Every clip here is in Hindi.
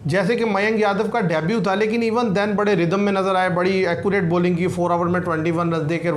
जैसे कि मयंक यादव का डेब्यू था, लेकिन इवन देन बड़े रिदम में नजर आए, बड़ी एक्यूरेट बॉलिंग की, 4 ओवर में 21 रन देकर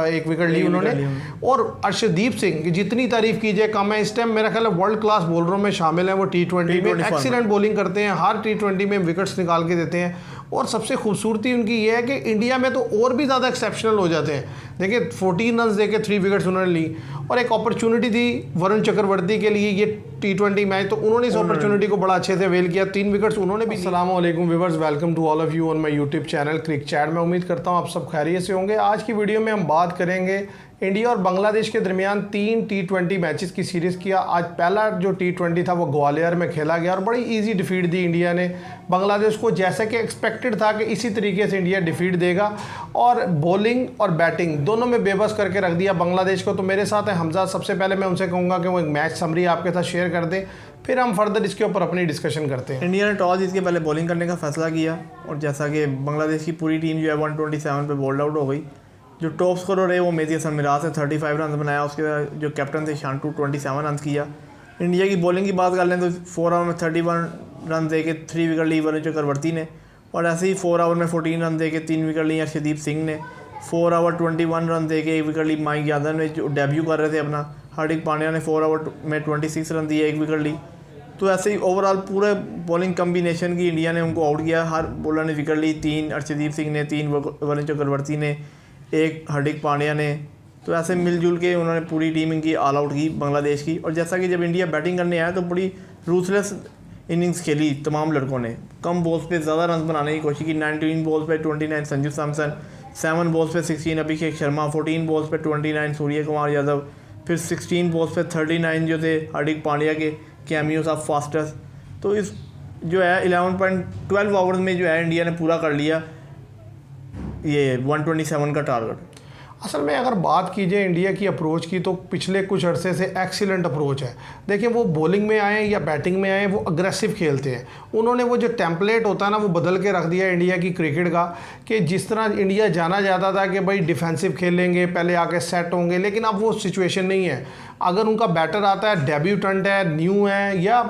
1 विकेट ली उन्होंने। और अर्शदीप सिंह की जितनी तारीफ की जाए कम है। इस टाइम मेरा ख्याल है वर्ल्ड क्लास बॉलरों में शामिल है वो। T20 में एक्सीलेंट बॉलिंग करते हैं, हर T20 में विकेट्स निकाल के देते हैं। और सबसे खूबसूरती उनकी ये है कि इंडिया में तो और भी ज़्यादा एक्सेप्शनल हो जाते हैं। देखिए 14 रन देके 3 विकेट्स उन्होंने ली। और एक अपॉर्चुनिटी थी वरुण चक्रवर्ती के लिए ये T20 मैच, तो उन्होंने इस अपॉर्चुनिटी को बड़ा अच्छे से अवेल किया, 3 विकेट्स उन्होंने भी। अस्सलाम वालेकुम viewers, welcome to all of you on my YouTube channel Crick Chat. मैं उम्मीद करता हूँ आप सब खैरियत से होंगे। आज की वीडियो में हम बात करेंगे इंडिया और बांग्लादेश के दरमियान 3 T20 मैचेस की सीरीज़ किया। आज पहला जो T20 था वो ग्वालियर में खेला गया और बड़ी इजी डिफीट दी इंडिया ने बांग्लादेश को, जैसा कि एक्सपेक्टेड था कि इसी तरीके से इंडिया डिफीट देगा। और बॉलिंग और बैटिंग दोनों में बेबस करके रख दिया बांग्लादेश को। तो मेरे साथ है हमजा। सबसे पहले मैं उनसे कहूँगा कि वो एक मैच समरी आपके साथ शेयर कर दे, फिर हम फर्दर इसके ऊपर अपनी डिस्कशन करते हैं। इंडिया ने टॉस जीत के पहले बॉलिंग करने का फैसला किया और जैसा कि बांग्लादेश की पूरी टीम जो है 127 पे बोल्ड आउट हो गई। जो टॉप स्कोरर है वो मेहदी हसन मिराज ने 35 रन बनाया। उसके बाद जो कैप्टन थे शांटू 27 रन किया। इंडिया की बॉलिंग की बात कर लें तो 4 ओवर में 31 रन दे के 3 विकेट ली वरुण चक्रवर्ती ने। और ऐसे ही 4 ओवर में 14 रन दे के 3 विकेट ली अर्शदीप सिंह ने। 4 ओवर 21 रन दे के 1 विकेट ली मयंक यादव ने, जो डेब्यू कर रहे थे अपना। हार्दिक पांड्या ने 4 ओवर में 26 रन दिए, 1 विकेट ली। तो ऐसे ही ओवरऑल पूरे बॉलिंग कम्बिनेशन की इंडिया ने उनको आउट किया। हर बॉलर ने विकेट ली, 3 अर्शदीप सिंह ने, 3 वरुण चक्रवर्ती ने, 1 हार्दिक पांड्या ने। तो ऐसे मिलजुल के उन्होंने पूरी टीम इनकी ऑल आउट की बांग्लादेश की। और जैसा कि जब इंडिया बैटिंग करने आया तो बड़ी रूथलेस इनिंग्स खेली तमाम लड़कों ने। कम बॉल्स पे ज़्यादा रन बनाने की कोशिश की। 19 बॉल्स पे 29 संजू सैमसन, 7 बॉल्स पे 16 अभिषेक शर्मा, 14 बॉल्स पे 29 सूर्य कुमार यादव, फिर 16 बॉल्स पे 39 जो थे हार्दिक पांड्या के कैमियोस ऑफ फास्टेस्ट। तो इस जो है 11.12 आवर्स में जो है इंडिया ने पूरा कर लिया ये 127 का टारगेट। असल में अगर बात की जाए इंडिया की अप्रोच की, तो पिछले कुछ अरसे से एक्सीलेंट अप्रोच है। देखिए वो बॉलिंग में आए या बैटिंग में आए, वो अग्रेसिव खेलते हैं। उन्होंने वो जो टेम्पलेट होता है ना वो बदल के रख दिया इंडिया की क्रिकेट का, कि जिस तरह इंडिया जाना जाता था कि भाई डिफेंसिव खेलेंगे, पहले आके सेट होंगे, लेकिन अब वो सिचुएशन नहीं है। अगर उनका बैटर आता है, डेब्यूटेंट है, न्यू है या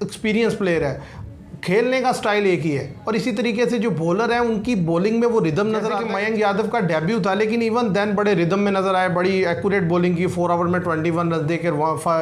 एक्सपीरियंस प्लेयर है, खेलने का स्टाइल एक ही है। और इसी तरीके से जो बॉलर हैं उनकी बॉलिंग में वो रिदम नजर आता है। मयंक यादव का डेब्यू था, लेकिन इवन देन बड़े रिदम में नजर आए, बड़ी एक्यूरेट बॉलिंग की, 4 ओवर में 21 रन देकर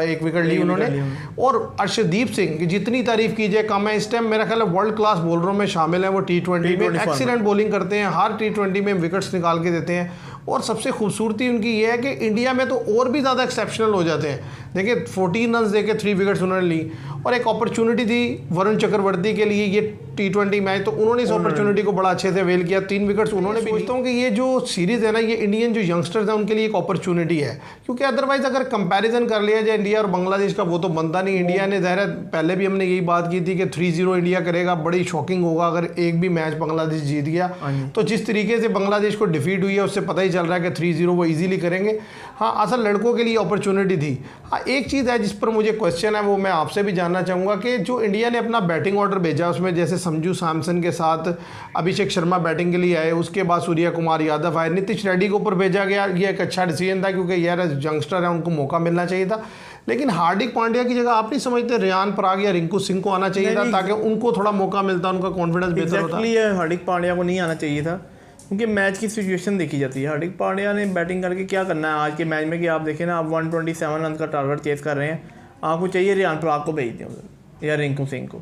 1 विकेट ली उन्होंने। और अर्शदीप सिंह की जितनी तारीफ की जाए कम है। इस टाइम मेरा ख्याल है वर्ल्ड क्लास बॉलरों में शामिल है वो। T20 में एक्सीलेंट बॉलिंग करते हैं, हर T20 में विकेट्स निकाल के देते हैं। और सबसे खूबसूरती उनकी ये है कि इंडिया में तो और भी ज़्यादा एक्सेप्शनल हो जाते हैं। देखिए 14 रन देके 3 विकेट्स उन्होंने ली। और एक अपॉर्चुनिटी थी वरुण चक्रवर्ती के लिए ये T20 मैच, तो उन्होंने इस अपॉर्चुनिटी को बड़ा अच्छे से अवेल किया, 3 विकेट्स उन्होंने भी। सोचता हूँ कि ये जो सीरीज़ है ना, ये इंडियन जो यंगस्टर्स हैं उनके लिए एक अपॉर्चुनिटी है। क्योंकि अदरवाइज़ अगर कंपैरिजन कर लिया जाए इंडिया और बांग्लादेश का, वो तो बनता नहीं। इंडिया ने ज़ाहिर है पहले भी हमने यही बात की थी कि 3-0 इंडिया करेगा, बड़ी शॉकिंग होगा अगर एक भी मैच बांग्लादेश जीत गया। तो जिस तरीके से बांग्लादेश को डिफीट हुई है उससे पता ही चल रहा है कि 3-0 वो ईजिली करेंगे। हाँ, असल लड़कों के लिए अपॉर्चुनिटी थी। हाँ, एक चीज़ है जिस पर मुझे क्वेश्चन है, वो मैं आपसे भी जानना चाहूँगा कि जो इंडिया ने अपना बैटिंग ऑर्डर भेजा उसमें जैसे संजू सैमसन के साथ अभिषेक शर्मा बैटिंग के लिए आए, उसके बाद सूर्य कुमार यादव आए, नीतीश रेड्डी के ऊपर भेजा गया। ये एक अच्छा डिसीजन था क्योंकि यार यंगस्टर है, उनको मौका मिलना चाहिए था। लेकिन हार्दिक पांड्या की जगह आप नहीं समझते रियान पराग या रिंकू सिंह को आना चाहिए था, ताकि उनको थोड़ा मौका मिलता, उनका कॉन्फिडेंस बेहतर होता। हार्दिक पांड्या को नहीं आना चाहिए था क्योंकि मैच की सिचुएशन देखी जाती है। हार्दिक पांड्या ने बैटिंग करके क्या करना है आज के मैच में कि आप देखें ना, आप 127 रन का टारगेट चेस कर रहे हैं। आपको चाहिए रियान पराग को भेज दें उधर या रिंकू सिंह को,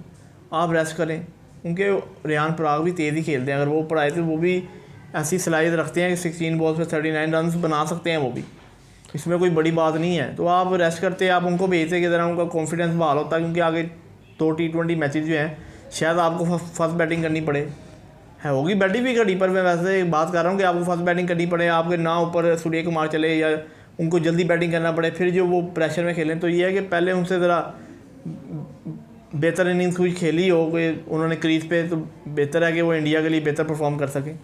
आप रेस्ट करें। क्योंकि रियान पराग भी तेज़ ही खेलते हैं। अगर वो पढ़ाए तो वो भी ऐसी सलाहियत रखते हैं कि 16 बॉल्स पे 39 रन बना सकते हैं वो भी, इसमें कोई बड़ी बात नहीं है। तो आप रेस्ट करते, आप उनको भेजते कि ज़रा उनका कॉन्फिडेंस बहाल होता है। क्योंकि आगे 2 T20 मैचेस जो हैं शायद आपको फर्स्ट बैटिंग करनी पड़े है, होगी बैटिंग भी करी, पर मैं वैसे बात कर रहा हूँ कि आपको फर्स्ट बैटिंग करनी पड़े, आपके ना ऊपर सूर्य कुमार चले या उनको जल्दी बैटिंग करना पड़े, फिर जो वो प्रेशर में खेलें। तो ये है कि पहले उनसे ज़रा बेहतर इनिंग्स कुछ खेली हो कोई उन्होंने क्रीज पे, तो बेहतर है कि वो इंडिया के लिए बेहतर परफॉर्म कर सकें।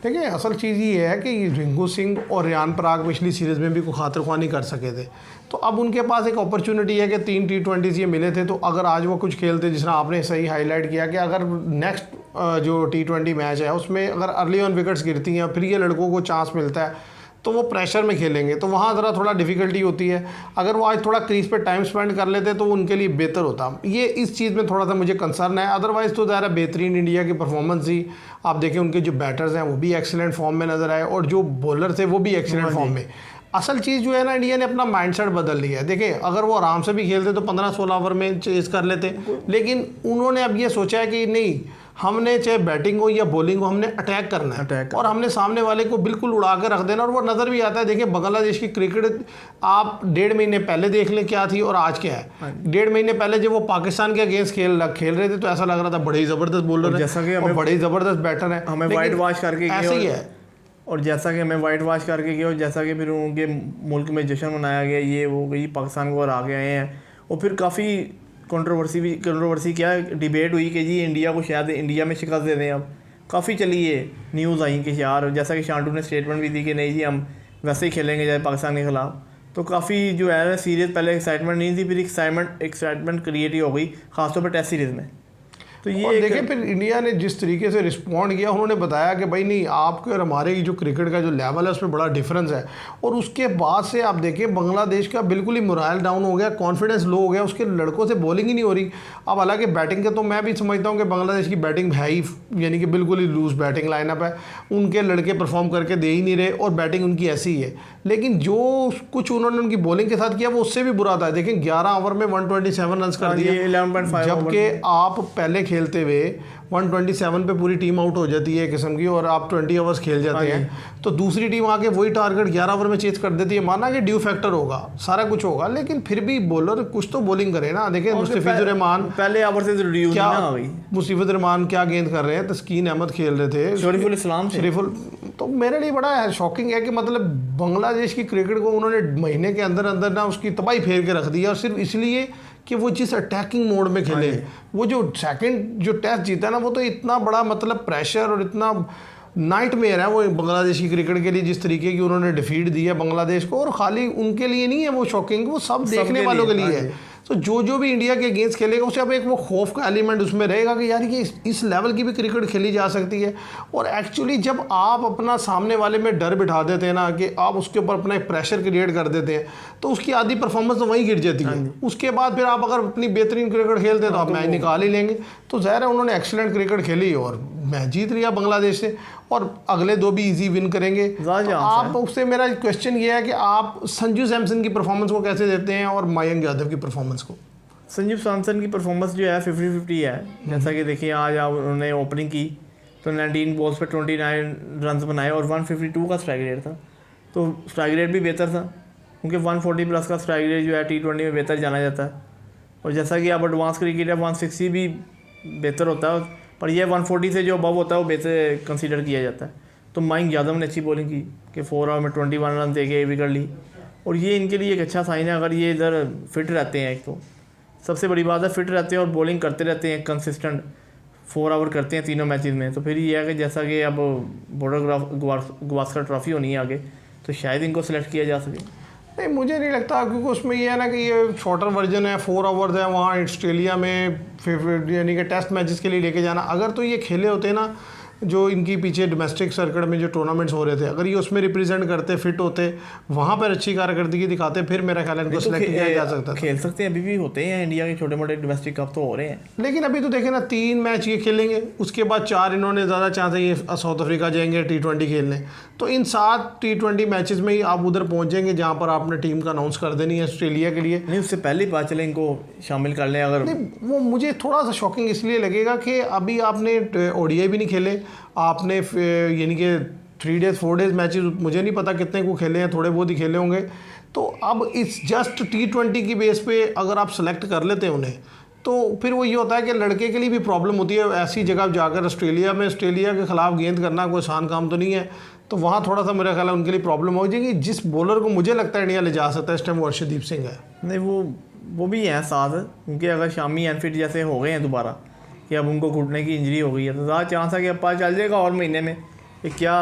देखिए असल चीज़ ये है कि रिंकू सिंह और रियान पराग पिछली सीरीज़ में भी कोई खातिरख्वाही नहीं कर सके थे। तो अब उनके पास एक अपॉर्चुनिटी है कि 3 T20 ये मिले थे। तो अगर आज वो कुछ खेलते, जिस तरह आपने सही हाईलाइट किया कि अगर नेक्स्ट जो T20 मैच है उसमें अगर अर्ली ऑन विकेट्स गिरती हैं, फिर ये लड़कों को चांस मिलता है। तो वो प्रेशर में खेलेंगे, तो वहाँ ज़रा थोड़ा डिफ़िकल्टी होती है। अगर वो आज थोड़ा क्रीज पे टाइम स्पेंड कर लेते तो उनके लिए बेहतर होता। ये इस चीज़ में थोड़ा सा मुझे कंसर्न है। अदरवाइज़ तो ज़रा बेहतरीन इंडिया की परफॉर्मेंस थी। आप देखें उनके जो बैटर्स हैं वो भी एक्सीलेंट फॉर्म में नज़र आए और जो बॉलर थे वो भी एक्सीलेंट फॉर्म में। असल चीज़ जो है ना, इंडिया ने अपना माइंडसेट बदल लिया है। देखिए अगर वो आराम से भी खेलते तो 15-16 ओवर में चेस कर लेते, लेकिन उन्होंने अब ये सोचा है कि नहीं, हमने चाहे बैटिंग हो या बॉलिंग हो, हमने अटैक करना है और हमने सामने वाले को बिल्कुल उड़ा कर रख देना। और वो नज़र भी आता है। देखिए बांग्लादेश की क्रिकेट आप 1.5 महीने पहले देख लें क्या थी और आज क्या है। 1.5 महीने पहले जब वो पाकिस्तान के अगेंस्ट खेल रहे थे तो ऐसा लग रहा था बड़े ही ज़बरदस्त बॉलर है और बड़े ही ज़बरदस्त बैटर है, हमें वाइट वॉश करके ऐसे ही है। और जैसा कि हमें वाइट वॉश करके गया और जैसा कि फिर उनके मुल्क में जश्न मनाया गया, ये वो गई पाकिस्तान को और आगे आए हैं। और फिर काफ़ी कंट्रोवर्सी क्या डिबेट हुई कि जी इंडिया को शायद इंडिया में शिकस्त दे दें। अब काफ़ी चली ये न्यूज़ आई कि यार, जैसा कि शांटू ने स्टेटमेंट भी दी कि नहीं जी हम वैसे ही खेलेंगे जैसे पाकिस्तान के ख़िलाफ़। तो काफ़ी जो है सीरीज़ पहले एक्साइटमेंट नहीं थी, फिर एक्साइटमेंट क्रिएट ही हो गई, ख़ासतौर पर टेस्ट सीरीज़ में। तो ये देखें फिर इंडिया ने जिस तरीके से रिस्पॉन्ड किया, उन्होंने बताया कि भाई नहीं, आपके और हमारे जो क्रिकेट का जो लेवल है उसमें बड़ा डिफरेंस है। और उसके बाद से आप देखें बांग्लादेश का बिल्कुल ही मोरल डाउन हो गया, कॉन्फिडेंस लो हो गया, उसके लड़कों से बॉलिंग ही नहीं हो रही। अब हालांकि बैटिंग के तो मैं भी समझता हूँ कि बांग्लादेश की बैटिंग है ही, यानी कि बिल्कुल ही लूज बैटिंग लाइनअप है, उनके लड़के परफॉर्म करके दे ही नहीं रहे और बैटिंग उनकी ऐसी ही है। लेकिन जो कुछ उन्होंने उनकी बॉलिंग के साथ किया वो उससे भी बुरा था। देखें 11 ओवर में 127 रन कर दिए, 11.5, जबकि आप पहले खेलते हुए 127 पे पूरी टीम आउट हो जाती है किस्म की, और आप 20 ओवर्स खेल जाते हैं तो दूसरी टीम आके वही टारगेट 11 ओवर में चेज कर देती है। माना कि ड्यू फैक्टर होगा, सारा कुछ होगा, लेकिन फिर भी बॉलर कुछ तो बॉलिंग करे ना। देखिए मुस्तफिजुर रहमान पहले ओवर से ड्यू क्या, ना हुई, मुस्तफिजुर रहमान क्या गेंद कर रहे हैं, तस्कीन अहमद खेल रहे थे, शरीफुल इस्लाम शरीफुल। तो मेरे लिए बड़ा शॉकिंग है कि मतलब बांग्लादेश की क्रिकेट को उन्होंने महीने के अंदर अंदर ना उसकी तबाही फेर के रख दी, और सिर्फ इसलिए कि वो जिस अटैकिंग मोड में खेले। वो जो सेकंड जो टेस्ट जीता ना, वो तो इतना बड़ा मतलब प्रेशर और इतना नाइटमेयर है वो बांग्लादेश की क्रिकेट के लिए, जिस तरीके की उन्होंने डिफीट दी है बांग्लादेश को। और खाली उनके लिए नहीं है वो शॉकिंग, वो सब देखने वालों के लिए है। तो जो भी इंडिया के अगेंस्ट खेलेगा उसे अब एक वो खौफ का एलिमेंट उसमें रहेगा कि यार ये इस लेवल की भी क्रिकेट खेली जा सकती है। और एक्चुअली जब आप अपना सामने वाले में डर बिठा देते हैं ना, कि आप उसके ऊपर अपना एक प्रेशर क्रिएट कर देते हैं, तो उसकी आधी परफॉर्मेंस तो वहीं गिर जाती है। उसके बाद फिर आप अगर अपनी बेहतरीन क्रिकेट खेलते हैं तो आप मैच निकाल ही लेंगे। तो ज़ाहिर है उन्होंने एक्सीलेंट क्रिकेट खेली और मैच जीत लिया बांग्लादेश से, और अगले 2 भी इजी विन करेंगे। तो आप उससे मेरा क्वेश्चन ये है कि आप संजू सैमसन की परफॉर्मेंस को कैसे देते हैं और मयंक यादव की परफॉर्मेंस को? संजू सैमसन की परफॉर्मेंस जो है 50-50 है। जैसा कि देखिए आज उन्होंने ओपनिंग की तो 19 बॉल्स पे 29 रन बनाए और 152 का स्ट्राइक रेट था। तो स्ट्राइक रेट भी बेहतर था, क्योंकि 140 प्लस का स्ट्राइक रेट जो है T20 में बेहतर जाना जाता है। और जैसा कि अब एडवांस क्रिकेट है 160 भी बेहतर होता है, पर यह 140 से जो अबव होता है वो बेहतर कंसीडर किया जाता है। तो मयंक यादव ने अच्छी बॉलिंग की कि 4 ओवर में 21 रन दे के विकेट ली, और ये इनके लिए एक अच्छा साइन है अगर ये इधर फिट रहते हैं। एक तो सबसे बड़ी बात है फिट रहते हैं और बॉलिंग करते रहते हैं, कंसिस्टेंट 4 ओवर करते हैं तीनों मैचेस में। तो फिर ये है कि जैसा कि अब बॉर्डर गवास्कर ट्रॉफी होनी है आगे, तो शायद इनको सेलेक्ट किया जा सके। नहीं, मुझे नहीं लगता, क्योंकि उसमें ये है ना कि ये शॉर्टर वर्जन है, 4 ओवर्स है, वहाँ ऑस्ट्रेलिया में यानी कि टेस्ट मैचेस के लिए लेके जाना। अगर तो ये खेले होते ना जो इनकी पीछे डोमेस्टिक सर्किट में जो टूर्नामेंट्स हो रहे थे, अगर ये उसमें रिप्रेजेंट करते, फिट होते, वहाँ पर अच्छी कारकर्दगी दिखाते, फिर मेरा ख्याल है इनको सेलेक्ट किया जा सकता था। खेल सकते हैं, अभी भी होते हैं इंडिया के छोटे मोटे डोमेस्टिक कप तो हो रहे हैं। लेकिन अभी तो देखें ना 3 मैच ये खेलेंगे, उसके बाद 4 इन्होंने ज़्यादा चांस है ये साउथ अफ्रीका जाएंगे T20 खेलने। तो इन 7 T20 मैचेस में ही आप उधर पहुँचेंगे जहाँ पर आपने टीम का अनाउंस कर देनी है ऑस्ट्रेलिया के लिए। नहीं, उससे पहले ही पता चले इनको शामिल कर लें अगर। नहीं, वो मुझे थोड़ा सा शॉकिंग इसलिए लगेगा कि अभी आपने ODI भी नहीं खेले, आपने यानी कि 3 डेज़ 4 डेज़ मैचेस, मुझे नहीं पता कितने को खेले हैं, थोड़े बहुत ही खेले होंगे। तो अब इस जस्ट T20 की बेस पे अगर आप सेलेक्ट कर लेते हैं उन्हें, तो फिर वो ये होता है कि लड़के के लिए भी प्रॉब्लम होती है। ऐसी जगह जाकर ऑस्ट्रेलिया के ख़िलाफ़ गेंद करना कोई आसान काम तो नहीं है। तो वहाँ थोड़ा सा मेरा ख्याल है उनके लिए प्रॉब्लम हो जाएगी। जिस बॉलर को मुझे लगता है इंडिया ले जा सकता है इस टाइम वो अर्शदीप सिंह है। नहीं, वो भी हैं साथ, क्योंकि अगर शामी अनफिट जैसे हो गए हैं दोबारा कि अब उनको घुटने की इंजरी हो गई है, तो ज़्यादा चांस है कि अब पता चल जाएगा और महीने में कि क्या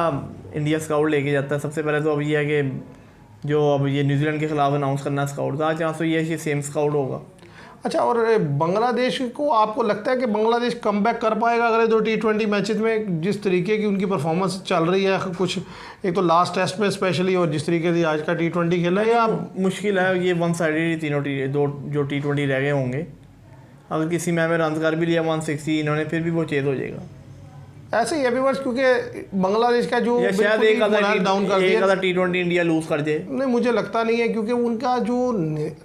इंडिया स्काउट लेके जाता है। सबसे पहले तो अब ये है कि जो अब ये न्यूजीलैंड के ख़िलाफ़ अनाउंस करना स्काउट, ज़्यादा चांस तो ये है कि सेम स्काउट होगा। अच्छा, और बांग्लादेश को आपको लगता है कि बांग्लादेश कमबैक कर पाएगा अगले 2 T20 मैचेस में, जिस तरीके की उनकी परफॉर्मेंस चल रही है कुछ, एक तो लास्ट टेस्ट में स्पेशली और जिस तरीके से आज का T20 खेला है? या मुश्किल है, ये वन साइडेड तीनों दो जो T20 रह गए होंगे, अगर किसी मैच में रन कर भी लिया 160 इन्होंने, फिर भी वो चेज हो जाएगा। ऐसे ही अभी वर्ष, क्योंकि बांग्लादेश का जो शायद एक डाउन कर दिया T20 इंडिया लूज कर जाए। नहीं, मुझे लगता नहीं है, क्योंकि उनका जो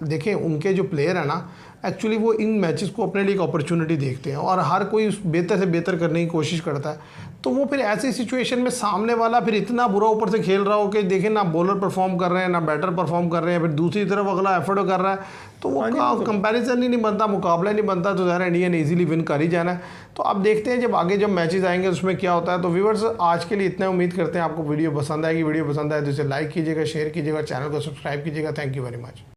देखें उनके जो प्लेयर है ना, एक्चुअली वो इन मैचेस को अपने लिए एक अपॉर्चुनिटी देखते हैं और हर कोई बेहतर से बेहतर करने की कोशिश करता है। तो वो फिर ऐसी सिचुएशन में सामने वाला फिर इतना बुरा ऊपर से खेल रहा हो कि देखें ना बॉलर परफॉर्म कर रहे हैं ना बैटर परफॉर्म कर रहे हैं, फिर दूसरी तरफ अगला एफर्ट कर रहा है, तो वो कंपैरिजन ही नहीं बनता, मुकाबला नहीं बनता, तो ज़रा इंडिया ने ईजिली विन कर ही जाना है। तो अब देखते हैं जब आगे जब मैचेस आएंगे उसमें क्या होता है। तो व्यूअर्स, आज के लिए इतना, उम्मीद करते हैं आपको वीडियो पसंद आएगी। वीडियो पसंद आए तो इसे लाइक कीजिएगा, शेयर कीजिएगा, चैनल को सब्सक्राइब कीजिएगा। Thank you very much.